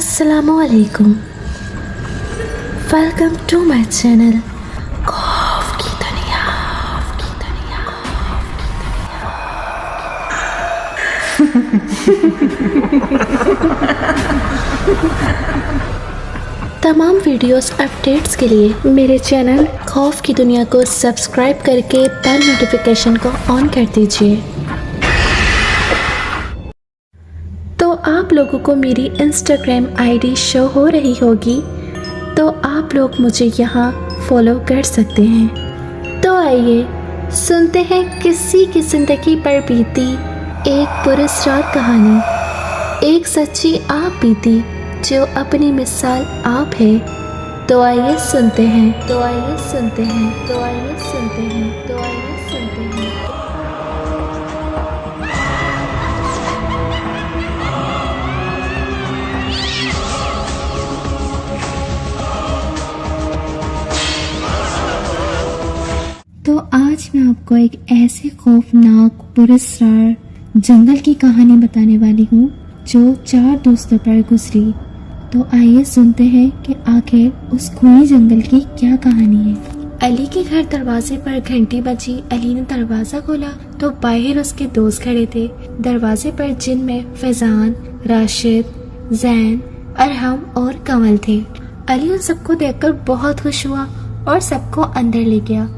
Assalamu alaikum. Welcome to my channel. खौफ की दुनिया। तमाम वीडियोस अपडेट्स के लिए मेरे चैनल खौफ की दुनिया को सब्सक्राइब करके बेल नोटिफिकेशन को ऑन कर दीजिए। तो आप लोगों को मेरी इंस्टाग्राम आईडी शो हो रही होगी, तो आप लोग मुझे यहाँ फॉलो कर सकते हैं। तो आइए सुनते हैं किसी की ज़िंदगी पर बीती एक पुरस्कार कहानी, एक सच्ची आप बीती जो अपनी मिसाल आप है। तो आइए सुनते हैं, तो आइए सुनते हैं, तो आइए सुनते हैं, तो आइए सुनते हैं। तो आज मैं आपको एक ऐसे खौफनाक पुरस्कार जंगल की कहानी बताने वाली हूँ जो 4 दोस्तों पर गुजरी। तो आइए सुनते हैं कि आखिर उस खूनी जंगल की क्या कहानी है। अली के घर दरवाजे पर घंटी बजी। अली ने दरवाजा खोला तो बाहर उसके दोस्त खड़े थे। दरवाजे पर जिनमें फैजान, राशिद, जैन, अरहम और कमल थे। अली उन सबको देखकर बहुत खुश हुआ और सबको अंदर ले गया।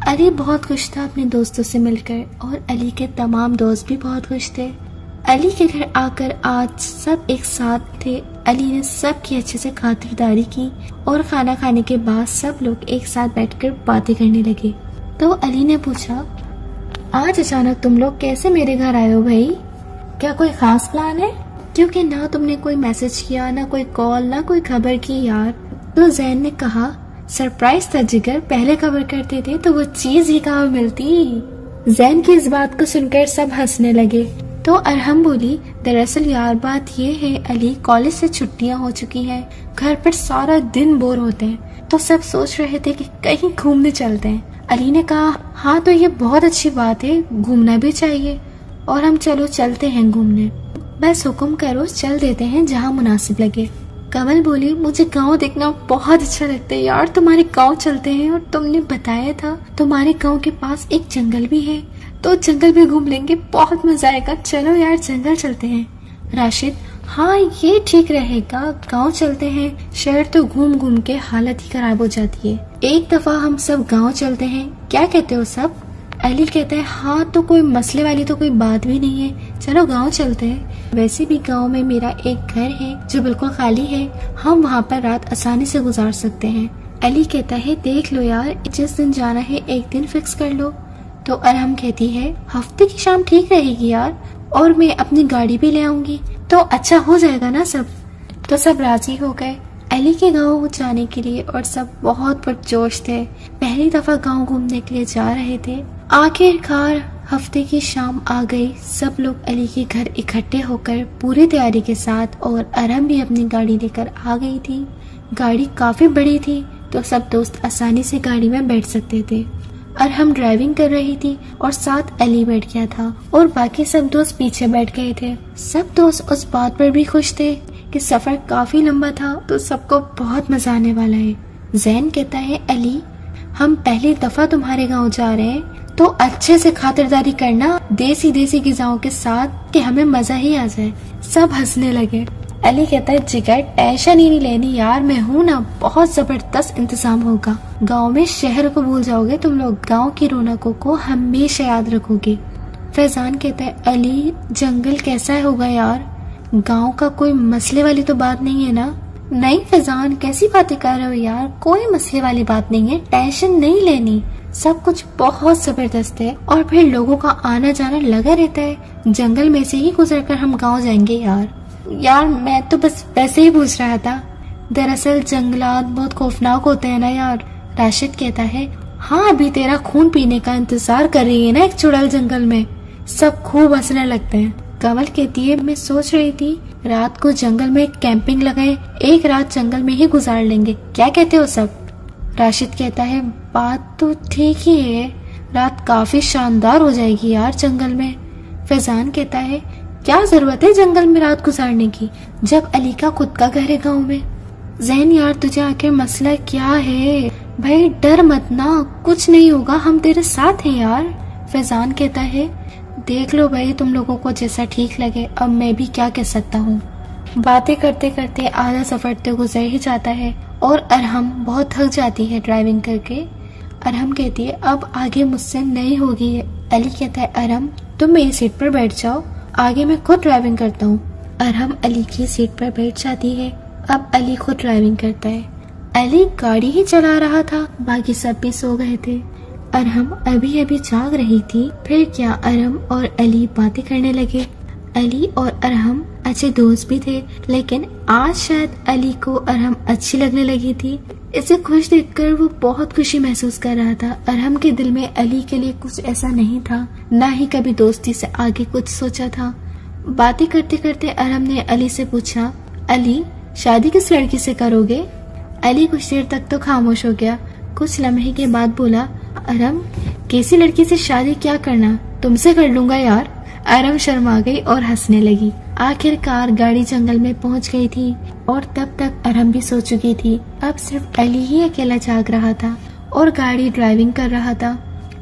अली बहुत खुश था अपने दोस्तों से मिलकर और अली के तमाम दोस्त भी बहुत खुश थे। अली के घर आकर आज सब एक साथ थे। अली ने सबकी अच्छे से खातिरदारी की और खाना खाने के बाद सब लोग एक साथ बैठकर बातें करने लगे। तो अली ने पूछा, आज अचानक तुम लोग कैसे मेरे घर आए हो भाई? क्या कोई खास प्लान है? क्योंकि ना तुमने कोई मैसेज किया, ना कोई कॉल, ना कोई खबर की यार। तो जैन ने कहा, सरप्राइज था जिगर, पहले खबर करते थे तो वो चीज ही कहाँ मिलती। जैन की इस बात को सुनकर सब हंसने लगे। तो अरहम बोली, दरअसल यार बात ये है अली, कॉलेज से छुट्टियां हो चुकी हैं, घर पर सारा दिन बोर होते हैं, तो सब सोच रहे थे कि कहीं घूमने चलते हैं। अली ने कहा, हाँ तो ये बहुत अच्छी बात है, घूमना भी चाहिए और हम चलो चलते हैं घूमने। बस हुक्म करो, चल देते हैं जहाँ मुनासिब लगे। कमल बोली, मुझे गांव देखना बहुत अच्छा लगता है यार, तुम्हारे गांव चलते हैं और तुमने बताया था तुम्हारे गांव के पास एक जंगल भी है, तो जंगल भी घूम लेंगे, बहुत मजा आएगा, चलो यार जंगल चलते हैं। राशिद, हाँ ये ठीक रहेगा, गांव चलते हैं, शहर तो घूम घूम के हालत ही खराब हो जाती है, एक दफा हम सब गाँव चलते हैं, क्या कहते हो सब? अली कहता है, हाँ तो कोई मसले वाली तो कोई बात भी नहीं है, चलो गांव चलते हैं। वैसे भी गांव में मेरा एक घर है जो बिल्कुल खाली है, हम वहाँ पर रात आसानी से गुजार सकते हैं। अली कहता है, देख लो यार, जिस दिन जाना है एक दिन फिक्स कर लो। तो अरहम कहती है, हफ्ते की शाम ठीक रहेगी यार, और मैं अपनी गाड़ी भी ले आऊंगी, तो अच्छा हो जाएगा ना सब। तो सब राजी हो गए अली के गाँव जाने के लिए और सब बहुत पुरजोश थे, पहली दफा गाँव घूमने के लिए जा रहे थे। आखिरकार हफ्ते की शाम आ गई, सब लोग अली के घर इकट्ठे होकर पूरी तैयारी के साथ, और अरहम भी अपनी गाड़ी लेकर आ गई थी। गाड़ी काफी बड़ी थी तो सब दोस्त आसानी से गाड़ी में बैठ सकते थे। अरहम ड्राइविंग कर रही थी और साथ अली बैठ गया था और बाकी सब दोस्त पीछे बैठ गए थे। सब दोस्त उस बात पर भी खुश थे कि सफर काफी लंबा था तो सबको बहुत मजा आने वाला है। जैन कहता है, अली हम पहली दफा तुम्हारे गाँव जा रहे हैं तो अच्छे से खातिरदारी करना, देसी देसी गिज़ाओं के साथ, कि हमें मजा ही आ जाए। सब हंसने लगे। अली कहता है, जिगर टेंशन ही नहीं लेनी यार, मैं हूँ ना, बहुत जबरदस्त इंतजाम होगा। गांव में शहर को भूल जाओगे तुम लोग, गांव की रौनकों को हमेशा याद रखोगे। फैजान कहता है, अली जंगल कैसा होगा यार, गाँव का कोई मसले वाली तो बात नहीं है ना? नहीं फैजान, कैसी बातें कर रहे हो यार, कोई मसले वाली बात नहीं है, टेंशन नहीं लेनी, सब कुछ बहुत जबरदस्त है और फिर लोगों का आना जाना लगा रहता है, जंगल में से ही गुजरकर हम गांव जाएंगे यार। यार मैं तो बस वैसे ही पूछ रहा था, दरअसल जंगलात बहुत खौफनाक होते हैं ना यार। राशिद कहता है, हाँ अभी तेरा खून पीने का इंतजार कर रही है ना एक चुड़ैल जंगल में। सब खूब हंसने लगते हैं। कमल कहती है, मैं सोच रही थी रात को जंगल में कैंपिंग लगाए, एक रात जंगल में ही गुजार लेंगे, क्या कहते हो सब? राशिद कहता है, बात तो ठीक ही है, रात काफी शानदार हो जाएगी यार जंगल में। फैजान कहता है, کیا ضرورت ہے جنگل میں رات گزارنے کی جب علی کا خود کا گھر ہے گاؤں میں؟ زین یار تجھے آخر مسئلہ کیا ہے؟ بھائی ڈر مت نا، کچھ نہیں ہوگا، ہم تیرے ساتھ ہیں یار۔ فیضان کہتا ہے دیکھ لو بھائی تم لوگوں کو جیسا ٹھیک لگے، اب میں بھی کیا کہہ سکتا ہوں۔ باتیں کرتے کرتے آدھا سفر تو گزر ہی جاتا ہے اور ارحم بہت تھک جاتی ہے ڈرائیونگ کر کے۔ ارحم کہتی ہے اب آگے مجھ سے نہیں ہوگی۔ علی کہتا ہے ارحم تم میری سیٹ پر بیٹھ جاؤ، آگے میں خود ڈرائیونگ کرتا ہوں۔ ارحم علی کی سیٹ پر بیٹھ جاتی ہے۔ اب علی خود ڈرائیونگ کرتا ہے۔ علی گاڑی ہی چلا رہا تھا، باقی سب بھی سو گئے تھے۔ ارحم ابھی ابھی جاگ رہی تھی۔ پھر کیا ارحم اور علی باتیں کرنے لگے۔ علی اور ارحم اچھے دوست بھی تھے، لیکن آج شاید علی کو ارحم اچھی لگنے لگی تھی۔ اسے خوش دیکھ کر وہ بہت خوشی محسوس کر رہا تھا۔ ارحم کے دل میں علی کے لیے کچھ ایسا نہیں تھا، نہ ہی کبھی دوستی سے آگے کچھ سوچا تھا۔ باتیں کرتے کرتے ارحم نے علی سے پوچھا علی شادی کس لڑکی سے کرو گے؟ علی کچھ دیر تک تو خاموش ہو گیا، کچھ لمحے کے بعد بولا ارحم کسی لڑکی سے شادی کیا کرنا، تم سے کر لوں گا یار۔ ارحم شرما گئی اور ہنسنے لگی۔ آخر کار گاڑی جنگل میں پہنچ گئی تھی اور تب تک ارحم بھی سو چکی تھی۔ اب صرف علی ہی اکیلا جاگ رہا تھا اور گاڑی ڈرائیونگ کر رہا تھا۔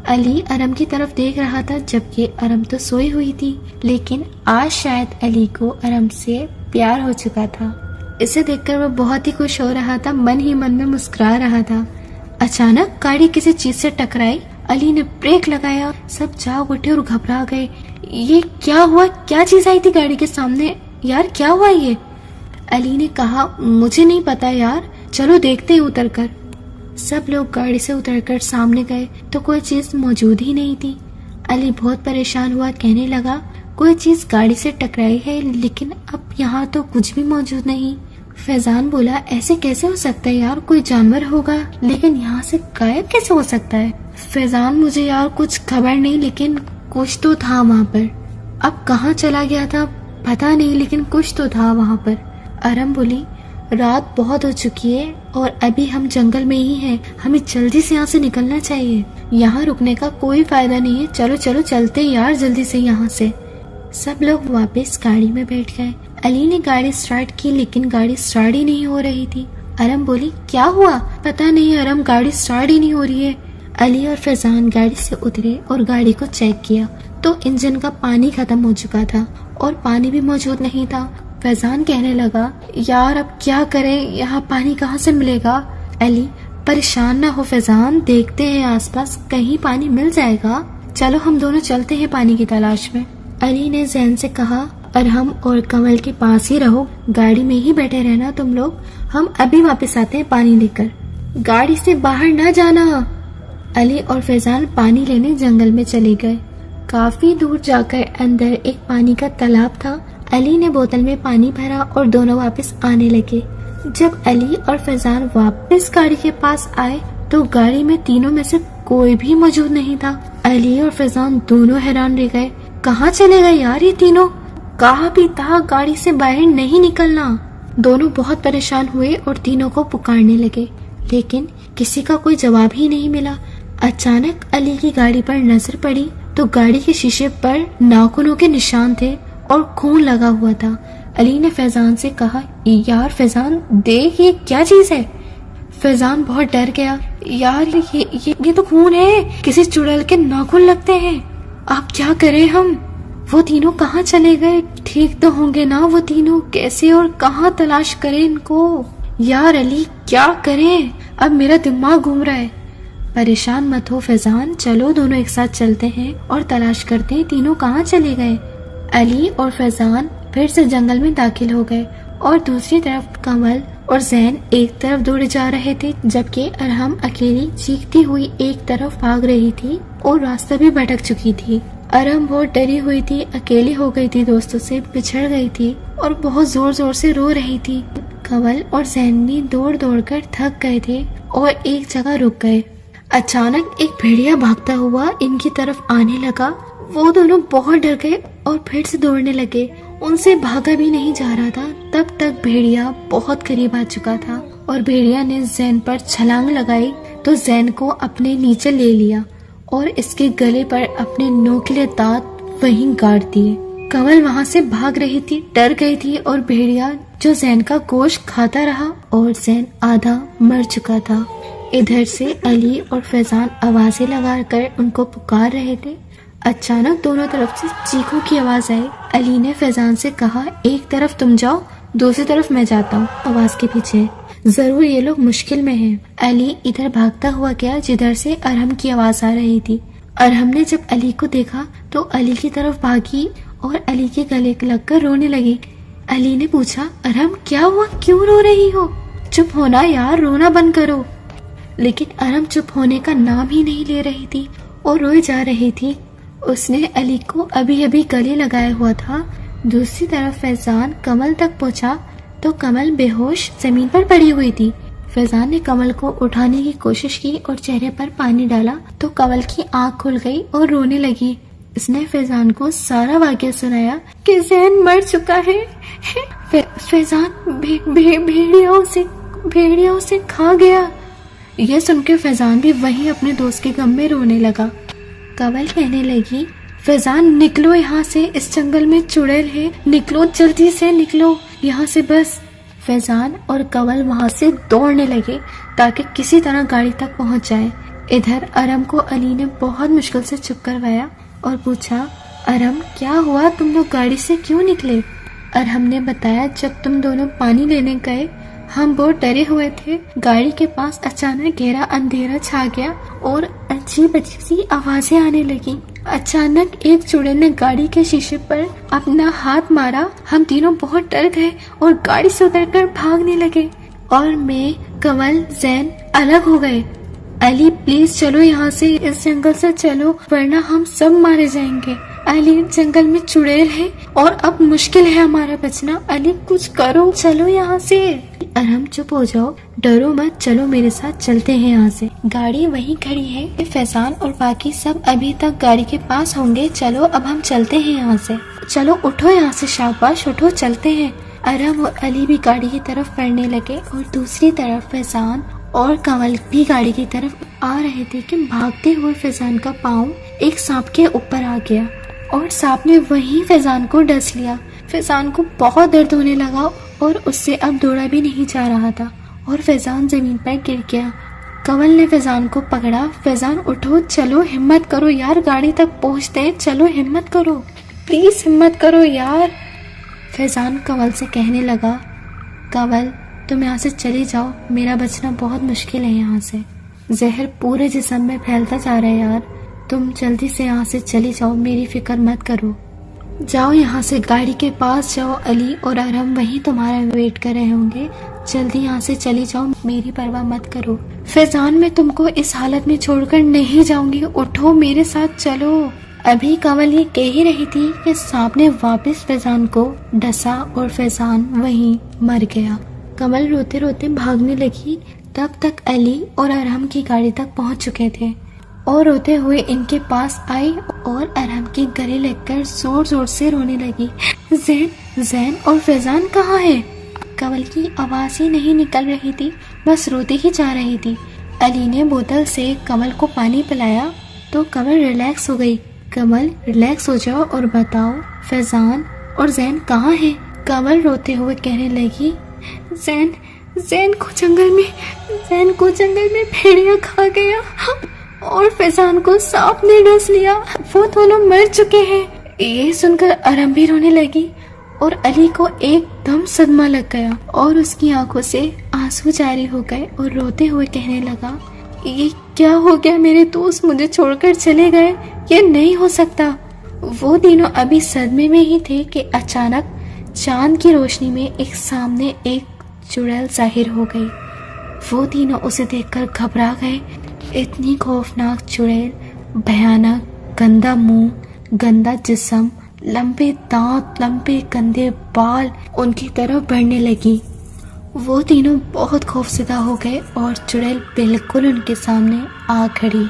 علی ارحم کی طرف دیکھ رہا تھا جبکہ ارحم تو سوئی ہوئی تھی، لیکن آج شاید علی کو ارحم سے پیار ہو چکا تھا۔ اسے دیکھ کر وہ بہت ہی خوش ہو رہا تھا، من ہی من میں مسکرا رہا تھا۔ اچانک گاڑی کسی چیز سے ٹکرائی۔ علی نے بریک لگایا، سب جاگ اٹھے اور گھبرا گئے۔ یہ کیا ہوا؟ کیا چیز آئی تھی گاڑی کے سامنے؟ یار کیا ہوا یہ؟ علی نے کہا مجھے نہیں پتا یار، چلو دیکھتے ہیں اتر کر۔ سب لوگ گاڑی سے اتر کر سامنے گئے تو کوئی چیز موجود ہی نہیں تھی۔ علی بہت پریشان ہوا، کہنے لگا کوئی چیز گاڑی سے ٹکرائی ہے لیکن اب یہاں تو کچھ بھی موجود نہیں۔ فیضان بولا ایسے کیسے ہو سکتا ہے یار، کوئی جانور ہوگا لیکن یہاں سے غائب کیسے ہو سکتا ہے؟ فیضان مجھے یار کچھ خبر نہیں لیکن کچھ تو تھا وہاں پر، اب کہاں چلا گیا تھا پتا نہیں لیکن کچھ تو تھا وہاں پر۔ ارحم بولی رات بہت ہو چکی ہے اور ابھی ہم جنگل میں ہی ہیں، ہمیں جلدی سے یہاں سے نکلنا چاہیے، یہاں رکنے کا کوئی فائدہ نہیں ہے، چلو چلو چلتے یار جلدی سے یہاں سے۔ سب لوگ واپس گاڑی میں بیٹھ گئے۔ علی نے گاڑی سٹارٹ کی لیکن گاڑی سٹارٹ ہی نہیں ہو رہی تھی۔ ارحم بولی کیا ہوا؟ پتا نہیں ارحم گاڑی سٹارٹ ہی نہیں ہو رہی ہے۔ علی اور فیضان گاڑی سے اترے اور گاڑی کو چیک کیا تو انجن کا پانی ختم ہو چکا تھا اور پانی بھی موجود نہیں تھا۔ فیضان کہنے لگا یار اب کیا کریں، یہاں پانی کہاں سے ملے گا؟ علی پریشان نہ ہو فیضان، دیکھتے ہیں آس پاس کہیں پانی مل جائے گا، چلو ہم دونوں چلتے ہیں پانی کی تلاش میں۔ علی نے زین سے کہا ارحم اور کمل کے پاس ہی رہو، گاڑی میں ہی بیٹھے رہنا تم لوگ، ہم ابھی واپس آتے ہیں پانی لے کر، گاڑی سے باہر نہ جانا۔ علی اور فیضان پانی لینے جنگل میں چلے گئے۔ کافی دور جا کر اندر ایک پانی کا تالاب تھا۔ علی نے بوتل میں پانی بھرا اور دونوں واپس آنے لگے۔ جب علی اور فیضان واپس گاڑی کے پاس آئے تو گاڑی میں تینوں میں سے کوئی بھی موجود نہیں تھا۔ علی اور فیضان دونوں حیران رہ گئے، کہاں چلے گئے یار یہ تینوں؟ کہا بھی تھا گاڑی سے باہر نہیں نکلنا۔ دونوں بہت پریشان ہوئے اور تینوں کو پکارنے لگے لیکن کسی کا کوئی جواب ہی نہیں ملا۔ اچانک علی کی گاڑی پر نظر پڑی تو گاڑی کے شیشے پر ناخنوں کے نشان تھے اور خون لگا ہوا تھا۔ علی نے فیضان سے کہا یار فیضان دیکھ یہ کیا چیز ہے؟ فیضان بہت ڈر گیا، یار یہ تو خون ہے، کسی چڑیل کے ناخن لگتے ہیں، اب کیا کریں ہم؟ وہ تینوں کہاں چلے گئے؟ ٹھیک تو ہوں گے نا وہ تینوں؟ کیسے اور کہاں تلاش کریں ان کو؟ یار علی کیا کریں؟ اب میرا دماغ گھوم رہا ہے۔ پریشان مت ہو فیضان، چلو دونوں ایک ساتھ چلتے ہیں اور تلاش کرتے ہیں تینوں کہاں چلے گئے۔ علی اور فیضان پھر سے جنگل میں داخل ہو گئے اور دوسری طرف کمل اور زین ایک طرف دوڑے جا رہے تھے جبکہ ارحم اکیلی چیختی ہوئی ایک طرف بھاگ رہی تھی اور راستہ بھی بھٹک چکی تھی۔ ارحم بہت ڈری ہوئی تھی، اکیلی ہو گئی تھی، دوستوں سے بچھڑ گئی تھی اور بہت زور زور سے رو رہی تھی۔ کمل اور زین بھی دوڑ دوڑ کر تھک گئے تھے اور ایک جگہ رک گئے۔ اچانک ایک بھیڑیا بھاگتا ہوا ان کی طرف آنے لگا۔ وہ دونوں بہت ڈر گئے اور پھر سے دوڑنے لگے، ان سے بھاگا بھی نہیں جا رہا تھا۔ تب تک بھیڑیا بہت قریب آ چکا تھا اور بھیڑیا نے زین پر چھلانگ لگائی تو زین کو اپنے نیچے لے لیا اور اس کے گلے پر اپنے نوکیلے دانت وہیں گاڑ دیے۔ कंवल वहाँ से भाग रही थी, डर गई थी और भेड़िया जो जैन का गोश्त खाता रहा और जैन आधा मर चुका था। इधर से अली और फैजान आवाजें लगाकर उनको पुकार रहे थे। अचानक दोनों तरफ से चीखों की आवाज आई। अली ने फैजान से कहा, एक तरफ तुम जाओ, दूसरी तरफ मैं जाता हूँ। आवाज के पीछे, जरूर ये लोग मुश्किल में हैं। अली इधर भागता हुआ गया जिधर से अरहम की आवाज आ रही थी। अरहम ने जब अली को देखा तो अली की तरफ भागी और अली के गले लगकर रोने लगी। अली ने पूछा, अरहम क्या हुआ, क्यों रो रही हो? चुप होना यार, रोना बंद करो। लेकिन अरहम चुप होने का नाम ही नहीं ले रही थी और रोई जा रही थी। उसने अली को अभी अभी गले लगाया हुआ था। दूसरी तरफ फैजान कमल तक पहुंचा तो कमल बेहोश जमीन पर पड़ी हुई थी। फैजान ने कमल को उठाने की कोशिश की और चेहरे पर पानी डाला तो कमल की आंख खुल गई और रोने लगी। इसने फैजान को सारा वाकया सुनाया कि जैन मर चुका है। फैजान भेड़ियाओं से खा गया। यह सुनकर फैजान भी वहीं अपने दोस्त के गम में रोने लगा। कमल कहने लगी, फैजान निकलो यहाँ से, इस जंगल में चुड़ैल है, निकलो, जल्दी से निकलो यहाँ से बस। फैजान और कमल वहाँ से दौड़ने लगे ताकि किसी तरह गाड़ी तक पहुँच जाए। इधर अरहम को अली ने बहुत मुश्किल से चुप करवाया और पूछा, अरहम क्या हुआ, तुम लोग गाड़ी से क्यों निकले? अरहम ने बताया, जब तुम दोनों पानी लेने गए हम बहुत डरे हुए थे। गाड़ी के पास अचानक गहरा अंधेरा छा गया और अजीब अजीब सी आवाजें आने लगी। अचानक एक चुड़ैल ने गाड़ी के शीशे पर अपना हाथ मारा। हम तीनों बहुत डर गए और गाड़ी से उतरकर भागने लगे और मैं, कमल, जैन अलग हो गए। अली प्लीज चलो यहाँ से, इस जंगल से चलो वरना हम सब मारे जाएंगे। अली जंगल में चुड़ैल है और अब मुश्किल है हमारा बचना। अली कुछ करो, चलो यहाँ से। अरहम चुप हो जाओ, डरो मत, चलो मेरे साथ, चलते हैं यहाँ से। गाड़ी वहीं खड़ी है, फैजान और बाकी सब अभी तक गाड़ी के पास होंगे। चलो अब हम चलते हैं यहाँ से, चलो उठो यहाँ से, शाबाश उठो, चलते हैं। अरहम और अली भी गाड़ी की तरफ बढ़ने लगे और दूसरी तरफ फैजान और कमल भी गाड़ी की तरफ आ रहे थे कि भागते हुए फैजान का पाँव एक सांप के ऊपर आ गया और सांप ने वहीं फैजान को डस लिया। फैजान को बहुत दर्द होने लगा और उससे अब दौड़ा भी नहीं जा रहा था और फैजान जमीन पर गिर गया। कमल ने फैजान को पकड़ा, फैजान उठो, चलो, हिम्मत करो यार, गाड़ी तक पहुंचते हैं, चलो हिम्मत करो, प्लीज हिम्मत करो यार। फैजान कमल से कहने लगा, कमल तुम यहाँ से चली जाओ, मेरा बचना बहुत मुश्किल है यहाँ से। जहर पूरे जिस्म में फैलता जा रहा है यार, तुम जल्दी से यहाँ से चली जाओ, मेरी फिक्र मत करो, जाओ यहाँ से, गाड़ी के पास जाओ। अली और अरहम वहीं तुम्हारा वेट कर रहे होंगे, जल्दी यहाँ से चली जाओ, मेरी परवाह मत करो। फैजान मैं तुमको इस हालत में छोड़कर नहीं जाऊंगी, उठो मेरे साथ चलो। अभी कमल ये कह ही रही थी कि सांप ने वापस फैजान को डसा और फैजान वहीं मर गया। कमल रोते रोते भागने लगी, तब तक अली और अरहम की गाड़ी तक पहुंच चुके थे और रोते हुए इनके पास आई और अरहम के गले लगकर जोर जोर से रोने लगी। जैन और फैजान कहाँ है? कमल की आवाज ही नहीं निकल रही थी, बस रोती ही जा रही थी। अली ने बोतल से कमल को पानी पिलाया तो कमल रिलैक्स हो गई। कमल रिलैक्स हो जाओ और बताओ फैजान और जैन कहाँ है? कमल रोते हुए कहने लगी, जैन को जंगल में भेड़िया खा गया और फैजान को सांप ने डस लिया, वो दोनों मर चुके हैं। ये सुनकर अरहम भी रोने लगी और अली को एकदम सदमा लग गया और उसकी आंखों से आंसू जारी हो गए और रोते हुए कहने लगा, ये क्या हो गया, मेरे दोस्त मुझे छोड़कर चले गए, ये नहीं हो सकता। वो तीनों अभी सदमे में ही थे कि अचानक चांद की रोशनी में एक सामने एक चुड़ैल जाहिर हो गई। वो तीनों उसे देखकर घबरा गए। इतनी खौफनाक चुड़ैल, भयानक, गंदा मुंह, गंदा जिस्म, लंबे दांत, लंबे गंदे बाल उनकी तरफ बढ़ने लगी। वो तीनों बहुत खौफजदा हो गए और चुड़ैल बिल्कुल उनके सामने आ खड़ी।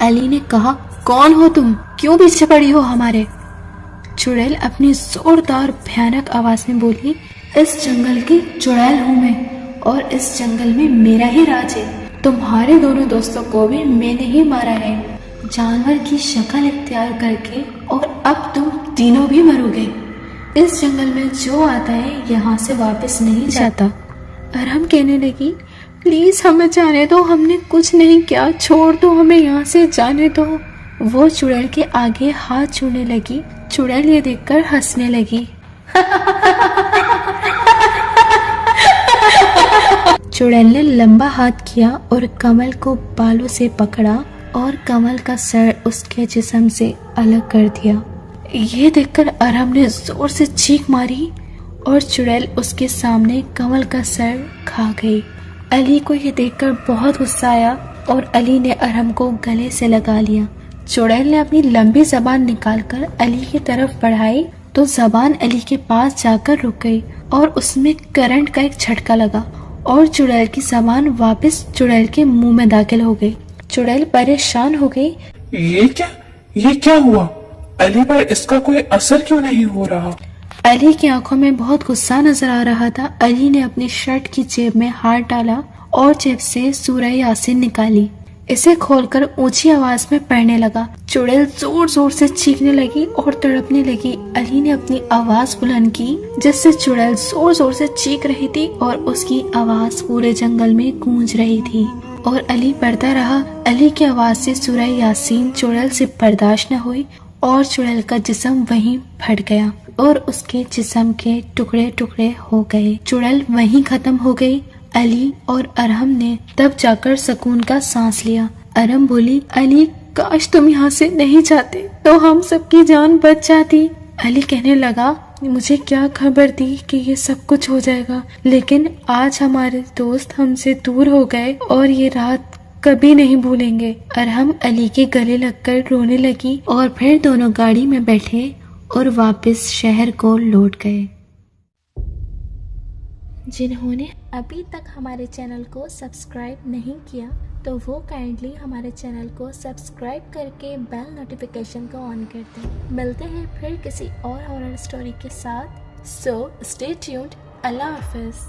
अली ने कहा, कौन हो तुम, क्यों पीछे पड़ी हो हमारे? चुड़ैल अपनी जोरदार भयानक आवाज में बोली, इस जंगल की चुड़ैल हूँ मैं और इस जंगल में मेरा ही राज है। तुम्हारे दोनों दोस्तों को भी मैंने ही मारा है, जानवर की शक्ल इख्तियार करके, और अब तुम तीनों भी मरोगे। इस जंगल में जो आता है यहाँ से वापस नहीं जाता। अरहम कहने लगी, प्लीज हमें जाने दो, हमने कुछ नहीं किया, छोड़ दो हमें यहाँ से, जाने दो। वो चुड़ैल के आगे हाथ जोड़ने लगी। चुड़ैल ये देखकर हंसने लगी। चुड़ैल ने लंबा हाथ किया और कमल को बालों से पकड़ा और कमल का सर उसके जिस्म से अलग कर दिया। ये देखकर अरहम ने जोर से चीख मारी और चुड़ैल उसके सामने कमल का सर खा गई। अली को ये देखकर बहुत गुस्सा आया और अली ने अरहम को गले से लगा लिया। चुड़ैल ने अपनी लंबी जबान निकालकर अली की तरफ बढ़ाई तो जबान अली के पास जाकर रुक गई और उसमें करंट का एक झटका लगा और चुड़ैल की जबान वापस चुड़ैल के मुंह में दाखिल हो गई। चुड़ैल परेशान हो गई। ये क्या हुआ? अली पर इसका कोई असर क्यों नहीं हो रहा? अली की आंखों में बहुत गुस्सा नजर आ रहा था। अली ने अपनी शर्ट की जेब में हाथ डाला और जेब से सूरह यासीन निकाली। इसे खोलकर ऊंची आवाज में पढ़ने लगा। चुड़ैल जोर जोर से चीखने लगी और तड़पने लगी। अली ने अपनी आवाज बुलंद की जिससे चुड़ैल जोर जोर से चीख रही थी और उसकी आवाज पूरे जंगल में गूंज रही थी और अली पढ़ता रहा। अली की आवाज से सूरह यासीन चुड़ैल से बर्दाश्त न हुई और चुड़ैल का जिस्म वहीं फट गया और उसके जिस्म के टुकड़े टुकड़े हो गए। चुड़ैल वहीं खत्म हो गई। अली और अरहम ने तब जाकर सुकून का सांस लिया। अरहम बोली, अली काश तुम यहाँ से नहीं जाते तो हम सबकी जान बच जाती। अली कहने लगा, मुझे क्या खबर थी कि ये सब कुछ हो जाएगा, लेकिन आज हमारे दोस्त हमसे दूर हो गए और ये रात कभी नहीं भूलेंगे। अरहम अली के गले लगकर रोने लगी और फिर दोनों गाड़ी में बैठे और वापस शहर को लौट गए। जिन्होंने अभी तक हमारे चैनल को सब्सक्राइब नहीं किया तो वो काइंडली हमारे चैनल को सब्सक्राइब करके बेल नोटिफिकेशन को ऑन कर दें। मिलते हैं फिर किसी और हॉरर स्टोरी के साथ। So stay tuned. अल्लाह हाफिज़।